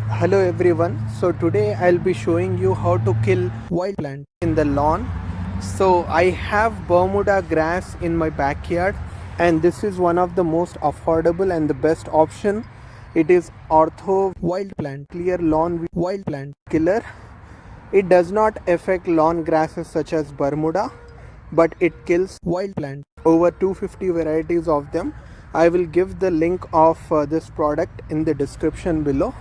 Hello everyone. So today I'll be showing you how to kill wild plant in the lawn. So I have Bermuda grass in my backyard, and this is one of the most affordable and the best option. It is Ortho Wild Plant Clear Lawn Wild Plant Killer. It does not affect lawn grasses such as Bermuda, but it kills wild plants. Over 250 varieties of them. I will give the link of this product in the description below.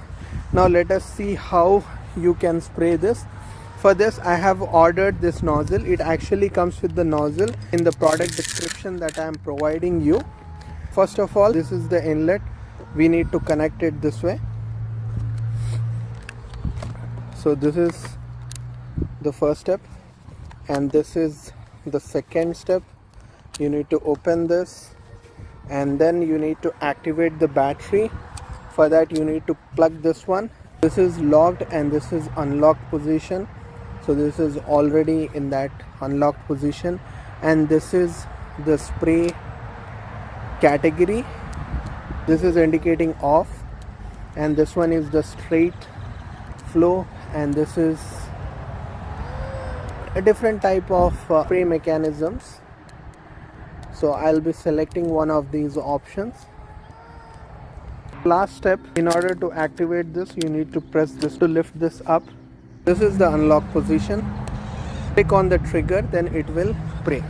Now let us see how you can spray this. For this I have ordered this nozzle. It actually comes with the nozzle in the product description that I am providing you. First of all, this is the inlet. We need to connect it this way. So this is the first step, and this is the second step. You need to open this, and then you need to activate the battery. For that you need to plug this one. This is locked and this is unlocked position. So this is already in that unlocked position, and this is the spray category. This is indicating off, and this one is the straight flow, and this is a different type of spray mechanisms. So I'll be selecting one of these options. Last step, in order to activate this, you need to press this to lift this up. This is the unlock position. Click on the trigger, then it will spray.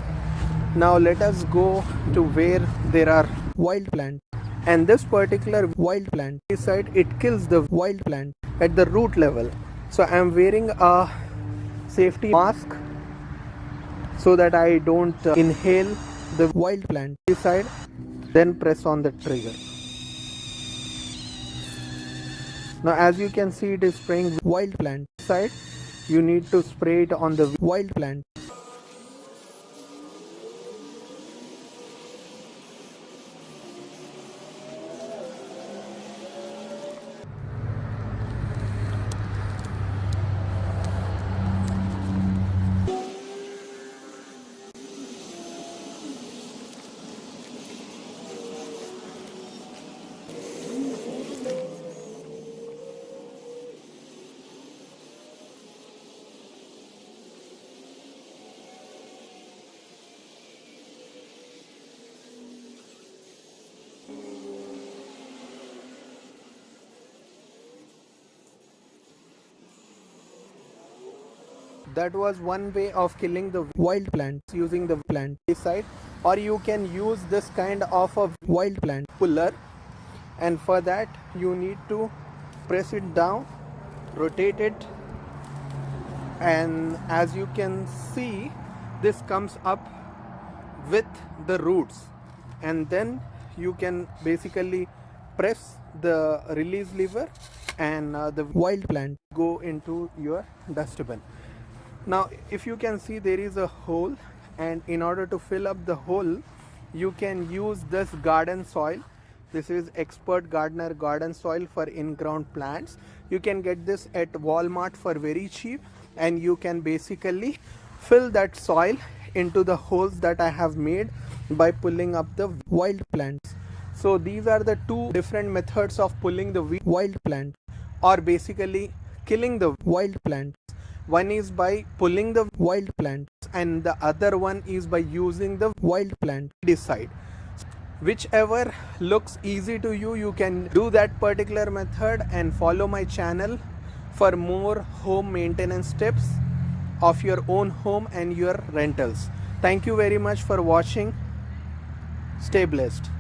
Now let us go to where there are wild plants, and this particular wild plant side, it kills the wild plant at the root level. So I am wearing a safety mask so that I don't inhale the wild plant side. Then press on the trigger. Now as you can see, it is spraying wild plant side. You need to spray it on the wild plant. That was one way of killing the wild plants using the plant side, or you can use this kind of a wild plant puller, and for that you need to press it down, rotate it, and as you can see, this comes up with the roots, and then you can basically press the release lever, and the wild plant go into your dustbin. Now if you can see, there is a hole, and in order to fill up the hole, you can use this garden soil. This is Expert Gardener garden soil for in-ground plants. You can get this at Walmart for very cheap, and you can basically fill that soil into the holes that I have made by pulling up the wild plants. So these are the two different methods of pulling the wild plant, or basically killing the wild plants. One is by pulling the wild plants, and the other one is by using the wild plant decide. Whichever looks easy to you, you can do that particular method, and follow my channel for more home maintenance tips of your own home and your rentals. Thank you very much for watching. Stay blessed.